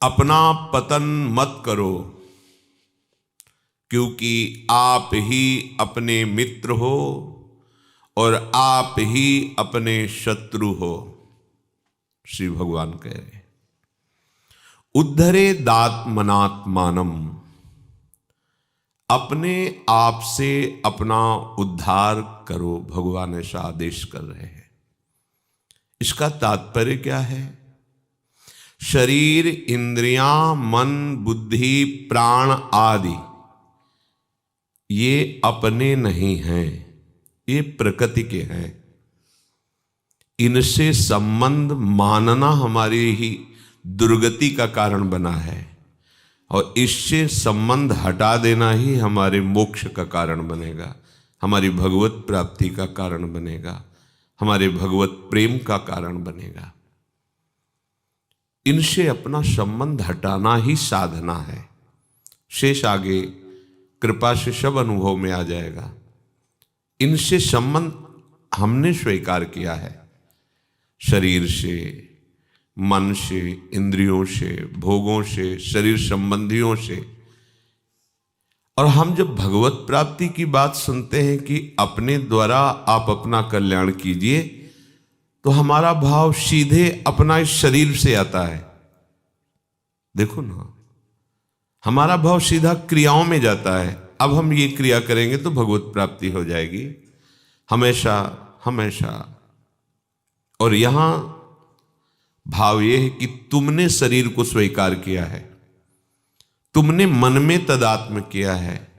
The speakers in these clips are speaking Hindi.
अपना पतन मत करो, क्योंकि आप ही अपने मित्र हो और आप ही अपने शत्रु हो। श्री भगवान कह रहे, उद्धरेदात्मनात्मानम, अपने आप से अपना उद्धार करो। भगवान ऐसा आदेश कर रहे हैं। इसका तात्पर्य क्या है? शरीर, इंद्रियां, मन, बुद्धि, प्राण आदि ये अपने नहीं हैं, ये प्रकृति के हैं। इनसे संबंध मानना हमारी ही दुर्गति का कारण बना है, और इससे संबंध हटा देना ही हमारे मोक्ष का कारण बनेगा, हमारी भगवत प्राप्ति का कारण बनेगा, हमारे भगवत प्रेम का कारण बनेगा। इनसे अपना संबंध हटाना ही साधना है। शेष आगे कृपा से सब अनुभव में आ जाएगा। इनसे संबंध हमने स्वीकार किया है, शरीर से, मन से, इंद्रियों से, भोगों से, शरीर संबंधियों से। और हम जब भगवत प्राप्ति की बात सुनते हैं कि अपने द्वारा आप अपना कल्याण कीजिए, तो हमारा भाव सीधे अपना इस शरीर से आता है। देखो ना, हमारा भाव सीधा क्रियाओं में जाता है। अब हम ये क्रिया करेंगे तो भगवत प्राप्ति हो जाएगी, हमेशा हमेशा। और यहां भाव यह है कि तुमने शरीर को स्वीकार किया है, तुमने मन में तदात्म किया है,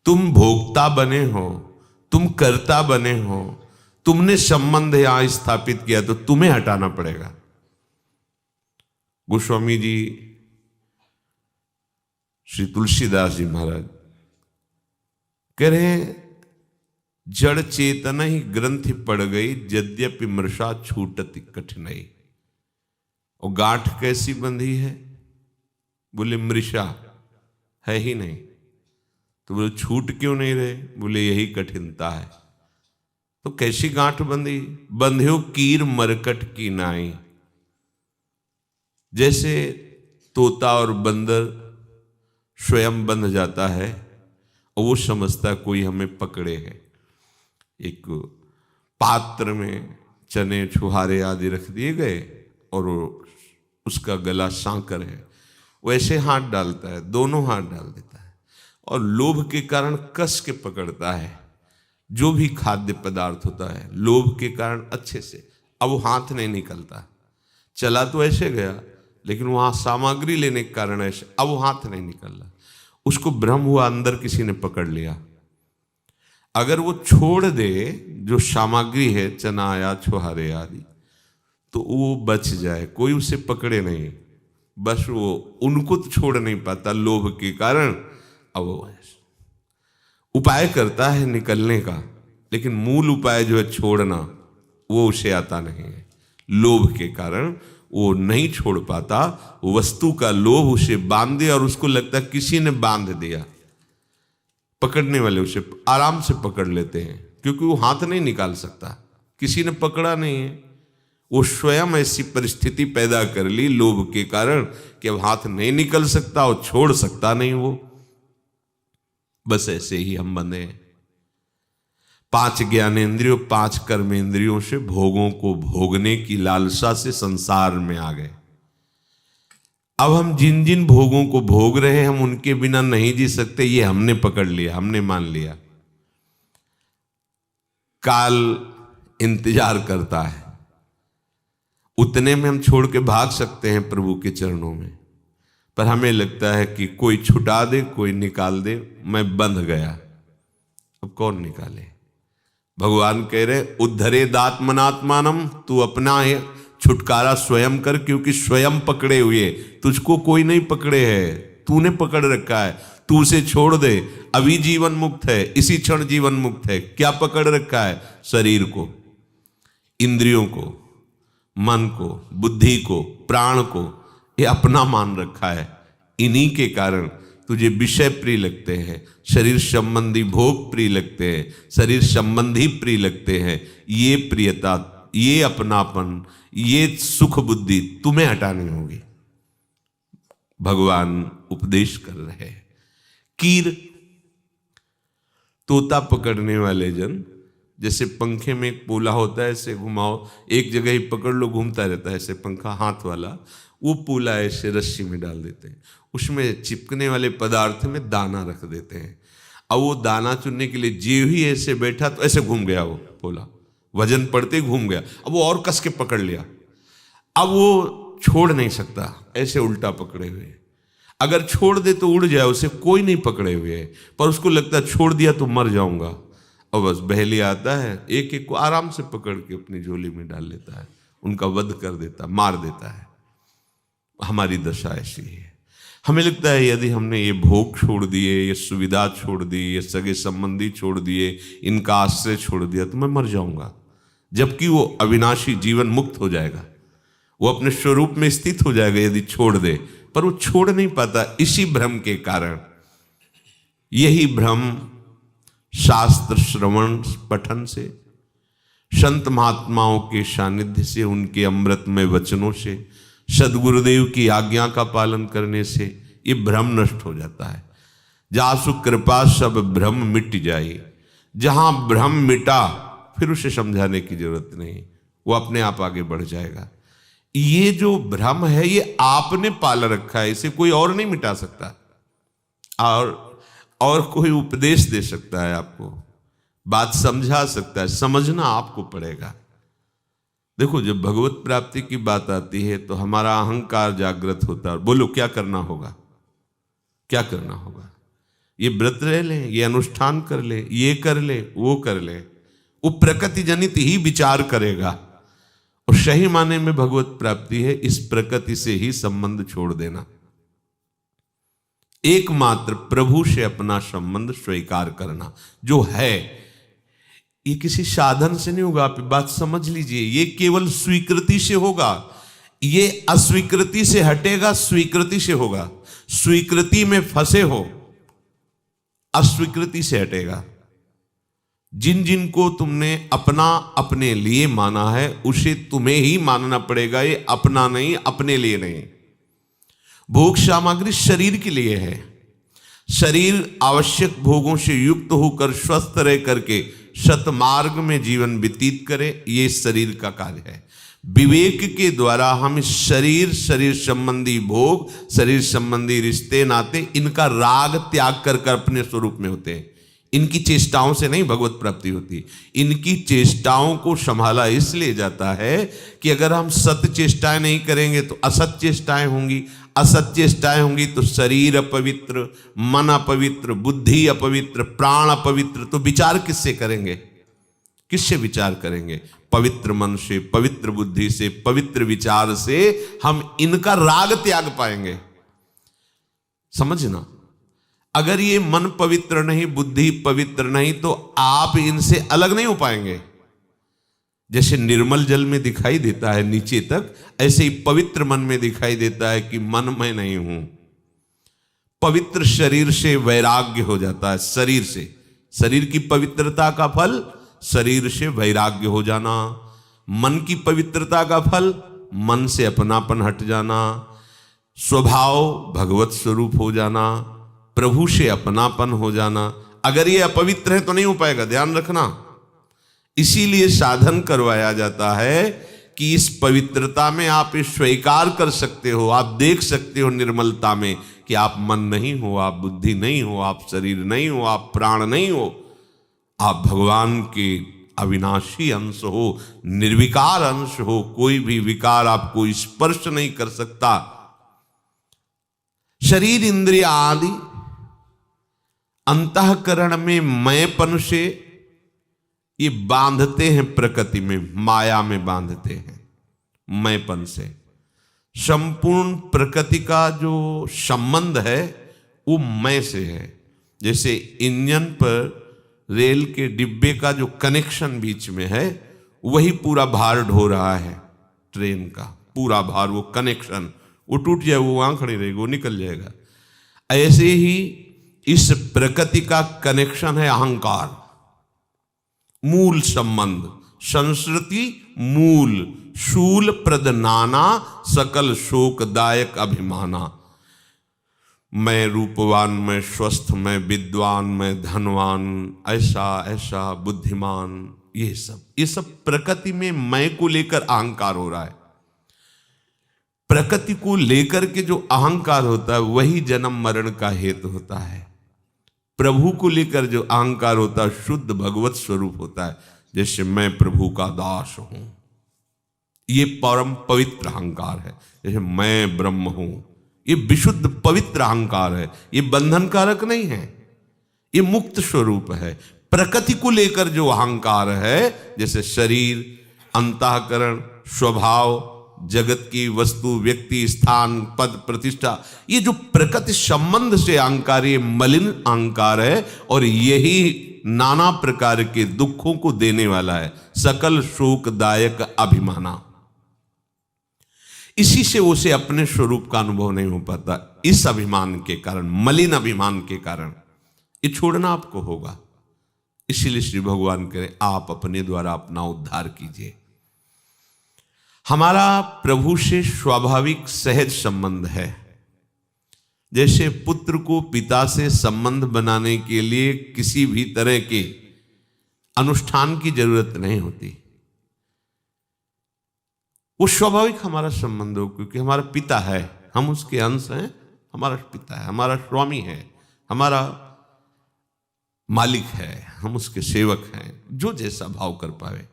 तुम भोक्ता बने हो, तुम कर्ता बने हो, तुमने संबंध यहां स्थापित किया, तो तुम्हें हटाना पड़ेगा। गोस्वामी जी, श्री तुलसीदास जी महाराज कह रहे हैं, जड़ चेतना ही ग्रंथि पड़ गई, यद्यपि मृषा छूटति कठिनाई। और गांठ कैसी बंधी है? बोले मृषा है ही नहीं। तो बोले छूट क्यों नहीं रहे? बोले यही कठिनता है। तो कैसी गांठ बंधी? बंध्यो कीर मरकट की नाई। जैसे तोता और बंदर स्वयं बंध जाता है और वो समझता कोई हमें पकड़े है। एक पात्र में चने, छुहारे आदि रख दिए गए और उसका गला सांकर है, वैसे हाथ डालता है, दोनों हाथ डाल देता है और लोभ के कारण कस के पकड़ता है। जो भी खाद्य पदार्थ होता है, लोभ के कारण अच्छे से, अब वो हाथ नहीं निकलता। चला तो ऐसे गया, लेकिन वहां सामग्री लेने के कारण ऐसे, अब वो हाथ नहीं निकल रहा। उसको भ्रम हुआ अंदर किसी ने पकड़ लिया। अगर वो छोड़ दे जो सामग्री है, चना या छुहारे आदि, तो वो बच जाए, कोई उसे पकड़े नहीं। बस वो उनको तो छोड़ नहीं पाता लोभ के कारण। अब वो उपाय करता है निकलने का, लेकिन मूल उपाय जो है छोड़ना, वो उसे आता नहीं है। लोभ के कारण वो नहीं छोड़ पाता। वस्तु का लोभ उसे बांध दिया और उसको लगता है किसी ने बांध दिया। पकड़ने वाले उसे आराम से पकड़ लेते हैं, क्योंकि वो हाथ नहीं निकाल सकता, किसी ने पकड़ा नहीं है। वो स्वयं ऐसी परिस्थिति पैदा कर ली लोभ के कारण कि अब हाथ नहीं निकल सकता और छोड़ सकता नहीं वो। बस ऐसे ही हम बंधे हैं। 5 ज्ञानेंद्रियों, 5 कर्मेंद्रियों से भोगों को भोगने की लालसा से संसार में आ गए। अब हम जिन जिन भोगों को भोग रहे हैं, हम उनके बिना नहीं जी सकते, ये हमने पकड़ लिया, हमने मान लिया। काल इंतजार करता है, उतने में हम छोड़ के भाग सकते हैं प्रभु के चरणों में, पर हमें लगता है कि कोई छुटा दे, कोई निकाल दे, मैं बंध गया। अब कौन निकाले? भगवान कह रहे, उद्धरेदात्मनात्मानम, तू अपना है छुटकारा स्वयं कर, क्योंकि स्वयं पकड़े हुए, तुझको कोई नहीं पकड़े है, तूने पकड़ रखा है। तू उसे छोड़ दे, अभी जीवन मुक्त है, इसी क्षण जीवन मुक्त है। क्या पकड़ रखा है? शरीर को, इंद्रियों को, मन को, बुद्धि को, प्राण को, ये अपना मान रखा है। इन्हीं के कारण तुझे विषय प्रिय लगते हैं, शरीर संबंधी भोग प्रिय लगते हैं, शरीर संबंधी प्रिय लगते हैं। ये प्रियता, ये अपनापन, ये सुख बुद्धि तुम्हें हटानी होगी। भगवान उपदेश कर रहे हैं। कीर, तोता पकड़ने वाले जन, जैसे पंखे में एक पोला होता है, ऐसे घुमाओ, एक जगह ही पकड़ लो, घूमता रहता है ऐसे पंखा हाथ वाला, वो पोला ऐसे रस्सी में डाल देते हैं, उसमें चिपकने वाले पदार्थ में दाना रख देते हैं। अब वो दाना चुनने के लिए जे ही ऐसे बैठा तो ऐसे घूम गया वो पोला, वजन पड़ते ही घूम गया। अब वो और कस के पकड़ लिया, अब वो छोड़ नहीं सकता, ऐसे उल्टा पकड़े हुए। अगर छोड़ दे तो उड़ जाए, उसे कोई नहीं पकड़े हुए है, पर उसको लगता है छोड़ दिया तो मर जाऊंगा, और बस बहेलिया आता है, एक एक को आराम से पकड़ के अपनी झोली में डाल लेता है, उनका वध कर देता, मार देता है। हमारी दशा ऐसी है। हमें लगता है यदि हमने ये भोग छोड़ दिए, ये सुविधा छोड़ दी, ये सगे संबंधी छोड़ दिए, इनका आश्रय छोड़ दिया तो मैं मर जाऊंगा, जबकि वो अविनाशी जीवन मुक्त हो जाएगा, वो अपने स्वरूप में स्थित हो जाएगा यदि छोड़ दे, पर वो छोड़ नहीं पाता इसी भ्रम के कारण। यही भ्रम शास्त्र श्रवण पठन से, संत महात्माओं के सानिध्य से, उनके अमृतमय वचनों से, सदगुरुदेव की आज्ञा का पालन करने से ये भ्रम नष्ट हो जाता है। जासु कृपा सब भ्रम मिट जाए। जहां भ्रम मिटा फिर उसे समझाने की जरूरत नहीं, वो अपने आप आगे बढ़ जाएगा। ये जो भ्रम है ये आपने पाल रखा है, इसे कोई और नहीं मिटा सकता, और कोई उपदेश दे सकता है आपको, बात समझा सकता है, समझना आपको पड़ेगा। देखो, जब भगवत प्राप्ति की बात आती है तो हमारा अहंकार जागृत होता है। बोलो क्या करना होगा, क्या करना होगा? ये व्रत रह ले, ये अनुष्ठान कर ले, ये कर ले, वो कर ले, वो प्रकृति जनित ही विचार करेगा। और सही माने में भगवत प्राप्ति है इस प्रकृति से ही संबंध छोड़ देना, एकमात्र प्रभु से अपना संबंध स्वीकार करना जो है। ये किसी साधन से नहीं होगा, आप बात समझ लीजिए, ये केवल स्वीकृति से होगा। ये अस्वीकृति से हटेगा, स्वीकृति से होगा। स्वीकृति में फंसे हो, अस्वीकृति से हटेगा। जिन जिन को तुमने अपना अपने लिए माना है उसे तुम्हें ही मानना पड़ेगा, ये अपना नहीं, अपने लिए नहीं। भोग सामग्री शरीर के लिए है, शरीर आवश्यक भोगों से युक्त होकर स्वस्थ रह करके सतमार्ग में जीवन व्यतीत करे, ये शरीर का कार्य है। विवेक के द्वारा हम इस शरीर, शरीर संबंधी भोग, शरीर संबंधी रिश्ते नाते, इनका राग त्याग कर अपने स्वरूप में होते हैं। इनकी चेष्टाओं से नहीं भगवत प्राप्ति होती, इनकी चेष्टाओं को संभाला इसलिए जाता है कि अगर हम सत्य चेष्टाएं नहीं करेंगे तो असत चेष्टाएं होंगी, असत चेष्टाएं होंगी तो शरीर अपवित्र, मन अपवित्र, बुद्धि अपवित्र, प्राण अपवित्र, तो विचार किससे करेंगे? किससे विचार करेंगे? पवित्र मन से, पवित्र बुद्धि से, पवित्र विचार से हम इनका राग त्याग पाएंगे। समझना, अगर ये मन पवित्र नहीं, बुद्धि पवित्र नहीं, तो आप इनसे अलग नहीं हो पाएंगे। जैसे निर्मल जल में दिखाई देता है नीचे तक, ऐसे ही पवित्र मन में दिखाई देता है कि मन मैं नहीं हूं। पवित्र शरीर से वैराग्य हो जाता है, शरीर से। शरीर की पवित्रता का फल शरीर से वैराग्य हो जाना, मन की पवित्रता का फल मन से अपनापन हट जाना, स्वभाव भगवत स्वरूप हो जाना, प्रभु से अपनापन हो जाना। अगर ये अपवित्र है तो नहीं हो पाएगा, ध्यान रखना। इसीलिए साधन करवाया जाता है कि इस पवित्रता में आप स्वीकार कर सकते हो, आप देख सकते हो निर्मलता में कि आप मन नहीं हो, आप बुद्धि नहीं हो, आप शरीर नहीं हो, आप प्राण नहीं हो, आप भगवान के अविनाशी अंश हो, निर्विकार अंश हो। कोई भी विकार आपको स्पर्श नहीं कर सकता। शरीर, इंद्रिय आदि अंतःकरण में मैंपन से ये बांधते हैं, प्रकृति में, माया में बांधते हैं मैंपन से। संपूर्ण प्रकृति का जो संबंध है वो मैं से है। जैसे इंजन पर रेल के डिब्बे का जो कनेक्शन बीच में है, वही पूरा भार ढो रहा है ट्रेन का, पूरा भार, वो कनेक्शन, वो टूट जाए, वो वहां खड़ी रहेगी, वो निकल जाएगा। ऐसे ही इस प्रकृति का कनेक्शन है अहंकार, मूल संबंध। संस्कृति मूल, शूल प्रद नाना, सकल शोकदायक अभिमाना। मैं रूपवान, मैं स्वस्थ, मैं विद्वान, मैं धनवान, ऐसा ऐसा बुद्धिमान, ये सब प्रकृति में मैं को लेकर अहंकार हो रहा है। प्रकृति को लेकर के जो अहंकार होता है वही जन्म मरण का हेतु होता है। प्रभु को लेकर जो अहंकार होता है शुद्ध भगवत स्वरूप होता है, जैसे मैं प्रभु का दास हूं, ये परम पवित्र अहंकार है। जैसे मैं ब्रह्म हूं, ये विशुद्ध पवित्र अहंकार है, ये बंधन कारक नहीं है, ये मुक्त स्वरूप है। प्रकृति को लेकर जो अहंकार है, जैसे शरीर, अंतःकरण, स्वभाव, जगत की वस्तु, व्यक्ति, स्थान, पद, प्रतिष्ठा, ये जो प्रकृति संबंध से अहंकार, ये मलिन अहंकार है और यही नाना प्रकार के दुखों को देने वाला है, सकल शोकदायक अभिमाना। इसी से उसे अपने स्वरूप का अनुभव नहीं हो पाता। इस अभिमान के कारण, मलिन अभिमान के कारण ये छोड़ना आपको होगा। इसीलिए श्री भगवान करें आप अपने द्वारा अपना उद्धार कीजिए। हमारा प्रभु से स्वाभाविक सहज संबंध है। जैसे पुत्र को पिता से संबंध बनाने के लिए किसी भी तरह के अनुष्ठान की जरूरत नहीं होती, वो स्वाभाविक हमारा संबंध हो, क्योंकि हमारा पिता है, हम उसके अंश हैं, हमारा पिता है, हमारा स्वामी है, हमारा मालिक है, हम उसके सेवक हैं, जो जैसा भाव कर पावे।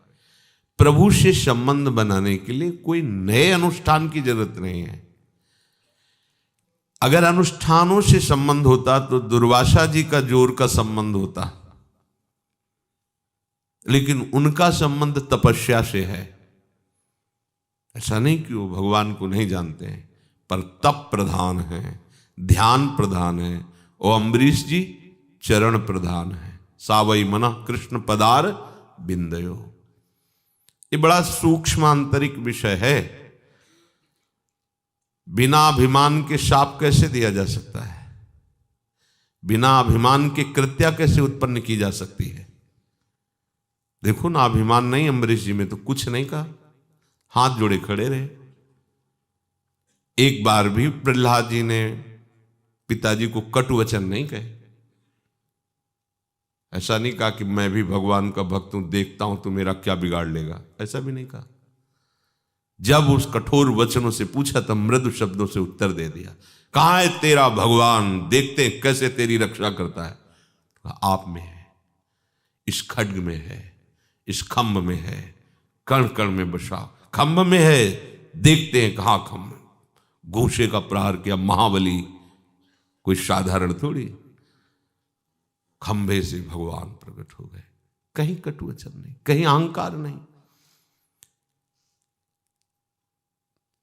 प्रभु से संबंध बनाने के लिए कोई नए अनुष्ठान की जरूरत नहीं है। अगर अनुष्ठानों से संबंध होता तो दुर्वासा जी का जोर का संबंध होता, लेकिन उनका संबंध तपस्या से है। ऐसा नहीं कि वो भगवान को नहीं जानते हैं, पर तप प्रधान है, ध्यान प्रधान है। और अम्बरीश जी चरण प्रधान है। सावई मना कृष्ण पदार बिंदयो, ये बड़ा सूक्ष्म आंतरिक विषय है। बिना अभिमान के शाप कैसे दिया जा सकता है? बिना अभिमान के कृत्या कैसे उत्पन्न की जा सकती है? देखो ना, अभिमान नहीं अम्बरीश जी में तो कुछ नहीं कहा, हाथ जोड़े खड़े रहे। एक बार भी प्रहलाद जी ने पिताजी को कटु वचन नहीं कहे। ऐसा नहीं कहा कि मैं भी भगवान का भक्त हूं, देखता हूं तो मेरा क्या बिगाड़ लेगा, ऐसा भी नहीं कहा। जब उस कठोर वचनों से पूछा तब मृदु शब्दों से उत्तर दे दिया। कहां है तेरा भगवान, देखते हैं कैसे तेरी रक्षा करता है। आप में है, इस खड्ग में है, इस खंभ में है, कण कण में बसा, खंभ में है, देखते हैं कहां खंभ। घूसे का प्रहार किया महाबली, कोई साधारण थोड़ी, खंभे से भगवान प्रकट हो गए। कहीं कटुवचन नहीं, कहीं अहंकार नहीं।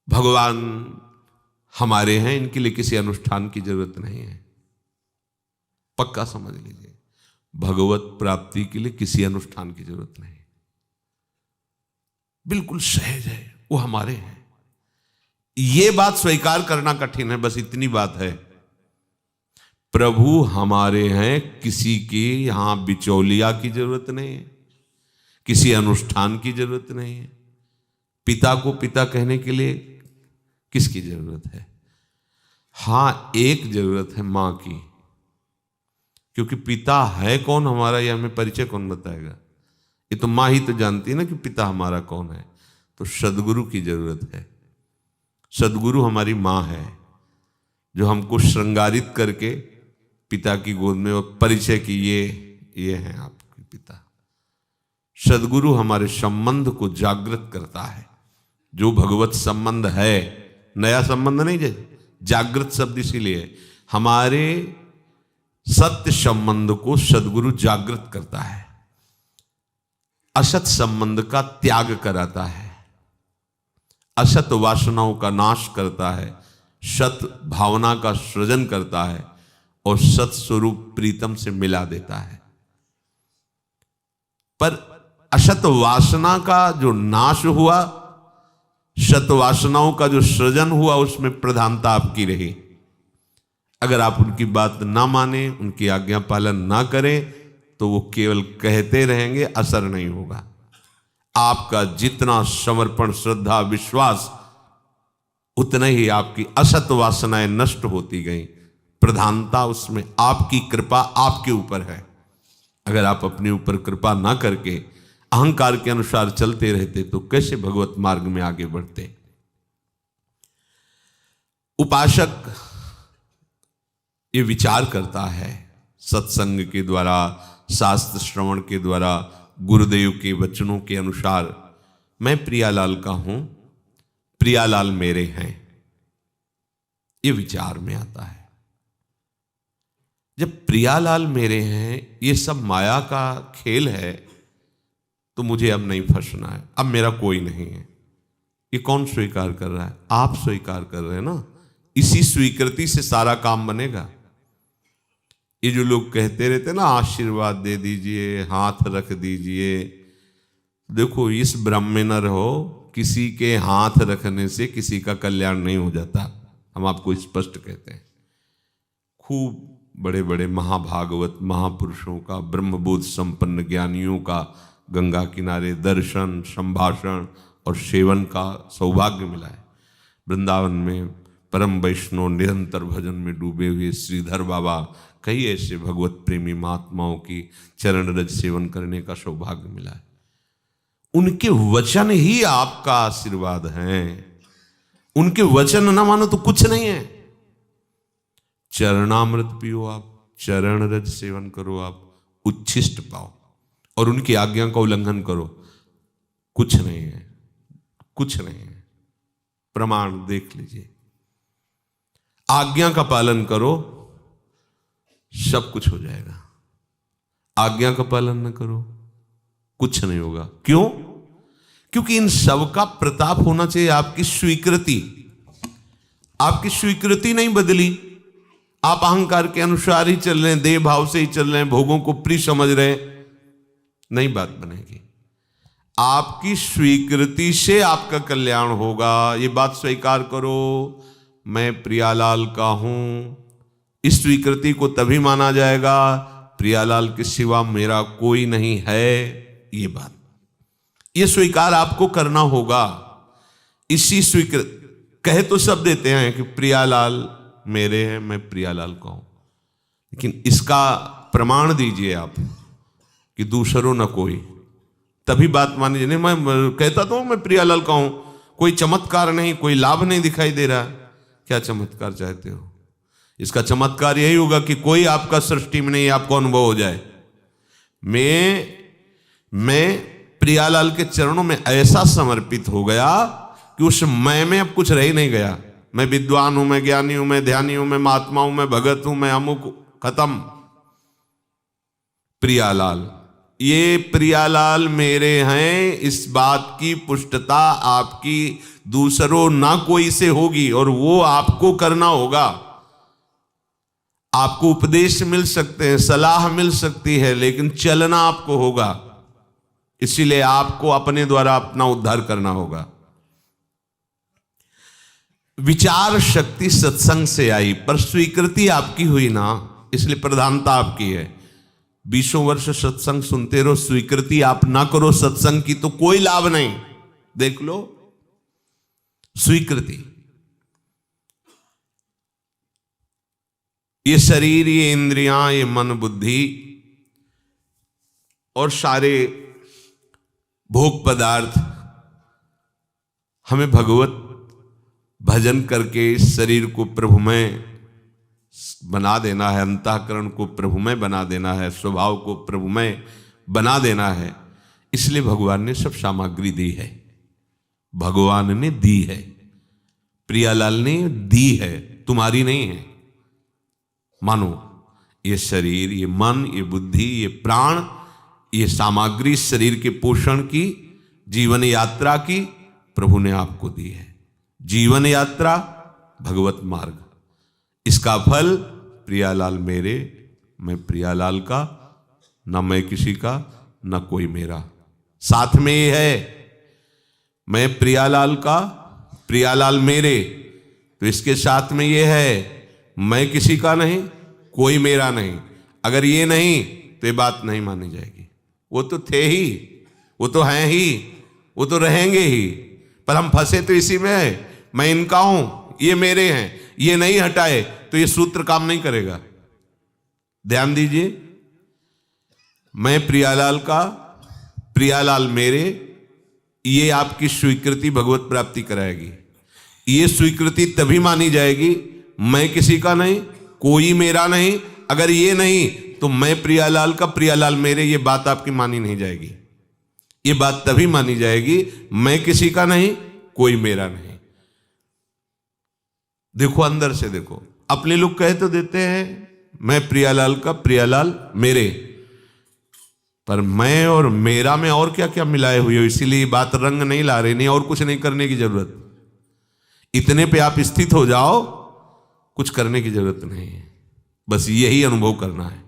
भगवान हमारे हैं, इनके लिए किसी अनुष्ठान की जरूरत नहीं है। पक्का समझ लीजिए, भगवत प्राप्ति के लिए किसी अनुष्ठान की जरूरत नहीं, बिल्कुल सहज है, वो हमारे हैं। ये बात स्वीकार करना कठिन है, बस इतनी बात है। प्रभु हमारे हैं, किसी की यहां बिचौलिया की जरूरत नहीं है, किसी अनुष्ठान की जरूरत नहीं है। पिता को पिता कहने के लिए किसकी जरूरत है? हां, एक जरूरत है मां की, क्योंकि पिता है कौन हमारा, यह हमें परिचय कौन बताएगा? ये तो मां ही तो जानती है ना कि पिता हमारा कौन है। तो सदगुरु की जरूरत है। सदगुरु हमारी मां है, जो हमको श्रृंगारित करके पिता की गोद में परिचय की, ये हैं आपके पिता। सदगुरु हमारे संबंध को जागृत करता है। जो भगवत संबंध है, नया संबंध नहीं, जागृत शब्द इसीलिए हमारे सत्य संबंध को सदगुरु जागृत करता है, असत संबंध का त्याग कराता है, असत वासनाओं का नाश करता है, सत भावना का सृजन करता है और सत स्वरूप प्रीतम से मिला देता है। पर असत वासना का जो नाश हुआ, सत वासनाओं का जो सृजन हुआ, उसमें प्रधानता आपकी रही। अगर आप उनकी बात ना माने, उनकी आज्ञा पालन ना करें, तो वो केवल कहते रहेंगे, असर नहीं होगा। आपका जितना समर्पण, श्रद्धा, विश्वास, उतना ही आपकी असत वासनाएं नष्ट होती गई, प्रधानता उसमें आपकी कृपा आपके ऊपर है। अगर आप अपने ऊपर कृपा ना करके अहंकार के अनुसार चलते रहते तो कैसे भगवत मार्ग में आगे बढ़ते। उपासक ये विचार करता है सत्संग के द्वारा, शास्त्र श्रवण के द्वारा, गुरुदेव के वचनों के अनुसार, मैं प्रियालाल का हूं, प्रियालाल मेरे हैं, ये विचार में आता है। जब प्रियालाल मेरे हैं, ये सब माया का खेल है, तो मुझे अब नहीं फंसना है, अब मेरा कोई नहीं है। ये कौन स्वीकार कर रहा है? आप स्वीकार कर रहे हैं ना। इसी स्वीकृति से सारा काम बनेगा। ये जो लोग कहते रहते ना, आशीर्वाद दे दीजिए, हाथ रख दीजिए, देखो इस भ्रम में न रहो, किसी के हाथ रखने से किसी का कल्याण नहीं हो जाता। हम आपको स्पष्ट कहते हैं। खूब बड़े बड़े महाभागवत महापुरुषों का, ब्रह्मबोध संपन्न ज्ञानियों का गंगा किनारे दर्शन, संभाषण और सेवन का सौभाग्य मिला है। वृंदावन में परम वैष्णव निरंतर भजन में डूबे हुए श्रीधर बाबा, कई ऐसे भगवत प्रेमी महात्माओं की चरण रज सेवन करने का सौभाग्य मिला है। उनके वचन ही आपका आशीर्वाद हैं। उनके वचन ना मानो तो कुछ नहीं है। चरणामृत पियो आप, चरण रज सेवन करो आप, उच्छिष्ट पाओ, और उनकी आज्ञा का उल्लंघन करो, कुछ नहीं है, कुछ नहीं है। प्रमाण देख लीजिए। आज्ञा का पालन करो, सब कुछ हो जाएगा। आज्ञा का पालन न करो, कुछ नहीं होगा। क्यों? क्योंकि इन सब का प्रताप होना चाहिए आपकी स्वीकृति। आपकी स्वीकृति नहीं बदली, आप अहंकार के अनुसार ही चल रहे हैं, देह भाव से ही चल रहे हैं, भोगों को प्रिय समझ रहे हैं, नहीं बात बनेगी। आपकी स्वीकृति से आपका कल्याण होगा। ये बात स्वीकार करो, मैं प्रियालाल का हूं। इस स्वीकृति को तभी माना जाएगा, प्रियालाल के सिवा मेरा कोई नहीं है। ये बात, ये स्वीकार आपको करना होगा। इसी स्वीकृत कहे तो सब देते हैं कि प्रियालाल मेरे हैं, मैं प्रियालाल का हूं, लेकिन इसका प्रमाण दीजिए आप कि दूसरों न कोई, तभी बात मानी जाए। मैं कहता तो हूं मैं प्रियालाल का हूं, कोई चमत्कार नहीं, कोई लाभ नहीं दिखाई दे रहा। क्या चमत्कार चाहते हो? इसका चमत्कार यही होगा कि कोई आपका सृष्टि में नहीं, आपको अनुभव हो जाए। मैं प्रियालाल के चरणों में ऐसा समर्पित हो गया कि उस मैं में अब कुछ रह ही नहीं गया। मैं विद्वान हूं, मैं ज्ञानी हूं, मैं ध्यानी हूं, मैं महात्मा हूं, मैं भगत हूं, मैं अमुक, खत्म। प्रियालाल, ये प्रियालाल मेरे हैं, इस बात की पुष्टता आपकी दूसरों ना कोई से होगी, और वो आपको करना होगा। आपको उपदेश मिल सकते हैं, सलाह मिल सकती है, लेकिन चलना आपको होगा। इसीलिए आपको अपने द्वारा अपना उद्धार करना होगा। विचार शक्ति सत्संग से आई, पर स्वीकृति आपकी हुई ना, इसलिए प्रधानता आपकी है। 20 वर्ष सत्संग सुनते रहो, स्वीकृति आप ना करो सत्संग की तो कोई लाभ नहीं। देख लो, स्वीकृति, ये शरीर, ये इंद्रियां, ये मन बुद्धि और सारे भोग पदार्थ हमें भगवत भजन करके इस शरीर को प्रभुमय बना देना है, अंतःकरण को प्रभुमय बना देना है, स्वभाव को प्रभुमय बना देना है। इसलिए भगवान ने सब सामग्री दी है, भगवान ने दी है, प्रियालाल ने दी है, तुम्हारी नहीं है। मानो ये शरीर, ये मन, ये बुद्धि, ये प्राण, ये सामग्री शरीर के पोषण की, जीवन यात्रा की प्रभु ने आपको दी है। जीवन यात्रा, भगवत मार्ग, इसका फल प्रियालाल मेरे, मैं प्रियालाल का, न मैं किसी का, न कोई मेरा। साथ में ये है, मैं प्रियालाल का, प्रियालाल मेरे, तो इसके साथ में ये है, मैं किसी का नहीं, कोई मेरा नहीं। अगर ये नहीं तो ये बात नहीं मानी जाएगी। वो तो थे ही, वो तो हैं ही, वो तो रहेंगे ही, पर हम फंसे तो इसी में है। मैं इनका हूं, ये मेरे हैं, ये नहीं हटाए तो ये सूत्र काम नहीं करेगा। ध्यान दीजिए, मैं प्रियालाल का, प्रियालाल मेरे, ये आपकी स्वीकृति भगवत प्राप्ति कराएगी। ये स्वीकृति तभी मानी जाएगी, मैं किसी का नहीं, कोई मेरा नहीं। अगर ये नहीं तो मैं प्रियालाल का, प्रियालाल मेरे, ये बात आपकी मानी नहीं जाएगी। ये बात तभी मानी जाएगी, मैं किसी का नहीं, कोई मेरा नहीं। देखो अंदर से देखो, अपने लोग कह तो देते हैं मैं प्रियालाल का, प्रियालाल मेरे, पर मैं और मेरा में और क्या क्या मिलाए हुए हो, इसीलिए बात रंग नहीं ला रही। नहीं, और कुछ नहीं करने की जरूरत, इतने पे आप स्थित हो जाओ, कुछ करने की जरूरत नहीं है। बस यही अनुभव करना है,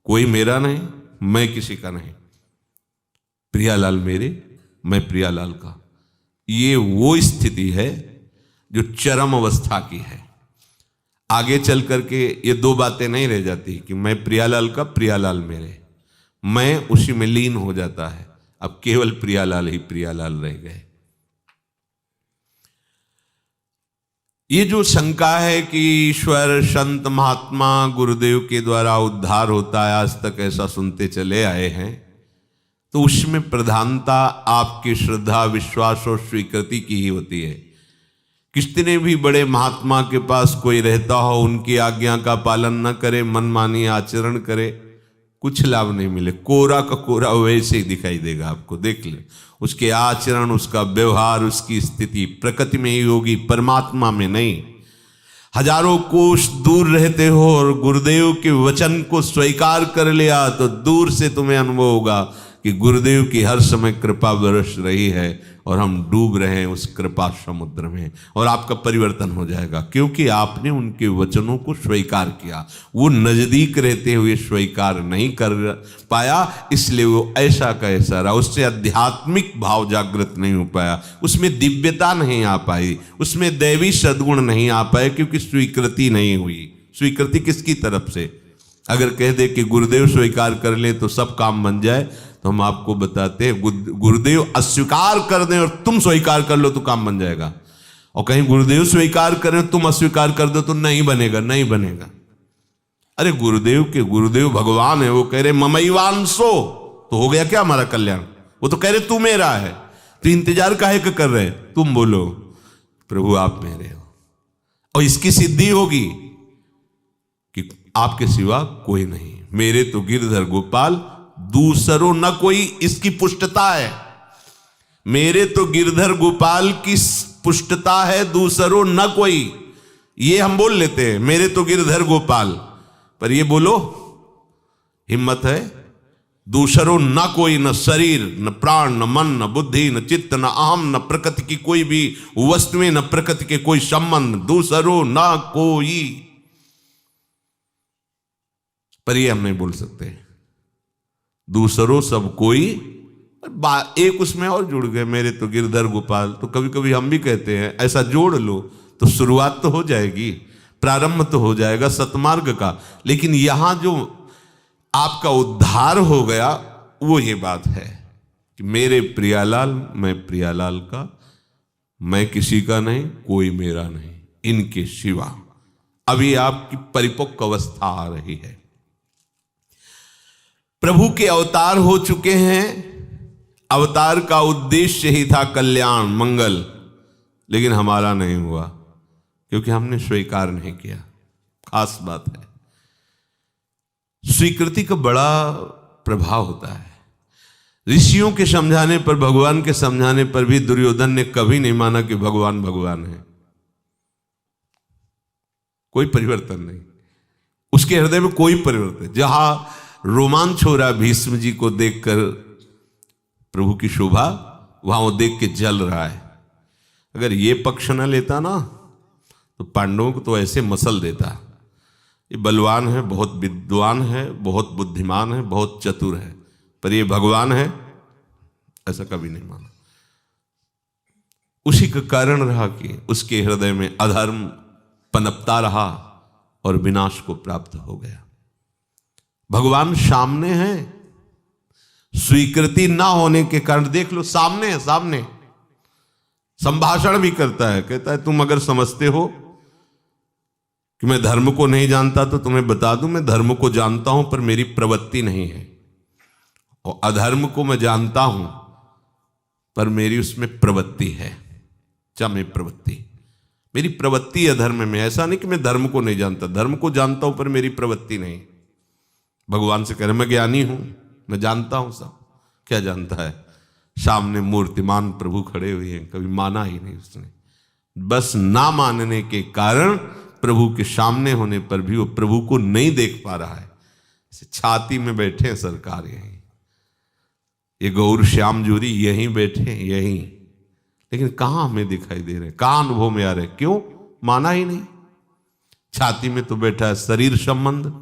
कोई मेरा नहीं, मैं किसी का नहीं, प्रियालाल मेरे, मैं प्रियालाल का। ये वो स्थिति है जो चरम अवस्था की है। आगे चल करके ये दो बातें नहीं रह जाती कि मैं प्रियालाल का, प्रियालाल मेरे, मैं उसी में लीन हो जाता है। अब केवल प्रियालाल ही प्रियालाल रह गए। ये जो शंका है कि ईश्वर, संत, महात्मा, गुरुदेव के द्वारा उद्धार होता है, आज तक ऐसा सुनते चले आए हैं, तो उसमें प्रधानता आपकी श्रद्धा, विश्वास और स्वीकृति की ही होती है। कितने भी बड़े महात्मा के पास कोई रहता हो, उनकी आज्ञा का पालन न करे, मनमानी आचरण करे, कुछ लाभ नहीं मिले। कोरा का कोरा वैसे ही दिखाई देगा आपको। देख ले उसके आचरण, उसका व्यवहार, उसकी स्थिति प्रकृति में ही होगी, परमात्मा में नहीं। हजारों कोष दूर रहते हो और गुरुदेव के वचन को स्वीकार कर लिया तो दूर से तुम्हें अनुभव होगा कि गुरुदेव की हर समय कृपा बरस रही है और हम डूब रहे हैं उस कृपा समुद्र में, और आपका परिवर्तन हो जाएगा क्योंकि आपने उनके वचनों को स्वीकार किया। वो नजदीक रहते हुए स्वीकार नहीं कर पाया, इसलिए वो ऐसा का ऐसा रहा। उससे आध्यात्मिक भाव जागृत नहीं हो पाया, उसमें दिव्यता नहीं आ पाई, उसमें दैवी सद्गुण नहीं आ पाए, क्योंकि स्वीकृति नहीं हुई। स्वीकृति किसकी तरफ से? अगर कह दे कि गुरुदेव स्वीकार कर ले तो सब काम बन जाए, तो हम आपको बताते हैं गुरुदेव अस्वीकार कर दें और तुम स्वीकार कर लो तो काम बन जाएगा, और कहीं गुरुदेव स्वीकार करें तुम अस्वीकार कर दो तो नहीं बनेगा, नहीं बनेगा। अरे गुरुदेव भगवान है, वो कह रहे ममैवांशो, तो हो गया क्या हमारा कल्याण? वो तो कह रहे तू मेरा है, तो इंतजार काहे का कर रहे? तुम बोलो प्रभु आप मेरे हो, और इसकी सिद्धि होगी कि आपके सिवा कोई नहीं, मेरे तो गिरधर गोपाल दूसरों न कोई, इसकी पुष्टता है। मेरे तो गिरधर गोपाल की पुष्टता है, दूसरों न कोई। ये हम बोल लेते हैं मेरे तो गिरधर गोपाल, पर ये बोलो हिम्मत है, दूसरों न कोई, न शरीर, न प्राण, न मन, न बुद्धि, न चित्त, न अहम, न प्रकृति की कोई भी वस्तुएं, न प्रकृति के कोई संबंध, दूसरों न कोई। पर ये हम नहीं बोल सकते, दूसरों सब कोई। एक उसमें और जुड़ गए, मेरे तो गिरधर गोपाल। तो कभी कभी हम भी कहते हैं ऐसा जोड़ लो तो शुरुआत तो हो जाएगी, प्रारंभ तो हो जाएगा सतमार्ग का। लेकिन यहां जो आपका उद्धार हो गया वो ये बात है कि मेरे प्रियालाल, मैं प्रियालाल का, मैं किसी का नहीं, कोई मेरा नहीं, इनके सिवा। अभी आपकी परिपक्व अवस्था आ रही है, प्रभु के अवतार हो चुके हैं। अवतार का उद्देश्य ही था कल्याण, मंगल, लेकिन हमारा नहीं हुआ क्योंकि हमने स्वीकार नहीं किया। खास बात है, स्वीकृति का बड़ा प्रभाव होता है। ऋषियों के समझाने पर, भगवान के समझाने पर भी दुर्योधन ने कभी नहीं माना कि भगवान भगवान है। कोई परिवर्तन नहीं, उसके हृदय में कोई परिवर्तन। जहां रोमांच हो रहा भीष्म जी को देखकर प्रभु की शोभा, वहां वो देख के जल रहा है। अगर ये पक्ष न लेता ना तो पांडवों को तो ऐसे मसल देता। ये बलवान है, बहुत विद्वान है, बहुत बुद्धिमान है, बहुत चतुर है, पर ये भगवान है ऐसा कभी नहीं माना। उसी का कारण रहा कि उसके हृदय में अधर्म पनपता रहा और विनाश को प्राप्त हो गया। भगवान सामने है, स्वीकृति ना होने के कारण देख लो, सामने है, सामने संभाषण भी करता है, कहता है तुम अगर समझते हो कि मैं धर्म को नहीं जानता, तो तुम्हें बता दूं मैं धर्म को जानता हूं पर मेरी प्रवृत्ति नहीं है, और अधर्म को मैं जानता हूं पर मेरी उसमें प्रवृत्ति है, चाहे प्रवृत्ति, मेरी प्रवृत्ति अधर्म में। ऐसा नहीं कि मैं धर्म को नहीं जानता, धर्म को जानता हूं पर मेरी प्रवृत्ति नहीं। भगवान से कह रहे मैं ज्ञानी हूं, मैं जानता हूं सब। क्या जानता है? सामने मूर्तिमान प्रभु खड़े हुए हैं, कभी माना ही नहीं उसने। बस ना मानने के कारण प्रभु के सामने होने पर भी वो प्रभु को नहीं देख पा रहा है। छाती में बैठे हैं सरकार, यहीं ये गौर श्याम जूरी यहीं बैठे हैं, यहीं, लेकिन कहां हमें दिखाई दे रहे, कहां अनुभव में आ रहे? क्यों? माना ही नहीं। छाती में तो बैठा है शरीर संबंध,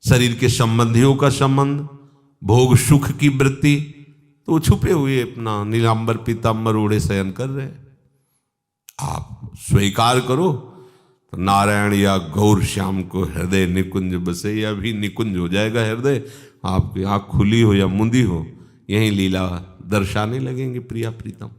शरीर के संबंधियों का संबंध, भोग सुख की वृत्ति, तो छुपे हुए अपना नीलांबर पीतांबर ओढ़े शयन कर रहे हैं। आप स्वीकार करो तो नारायण या गौर श्याम को हृदय निकुंज बसे, या भी निकुंज हो जाएगा हृदय। आपकी आंख खुली हो या मुंदी हो, यही लीला दर्शाने लगेंगे प्रिया प्रीतम।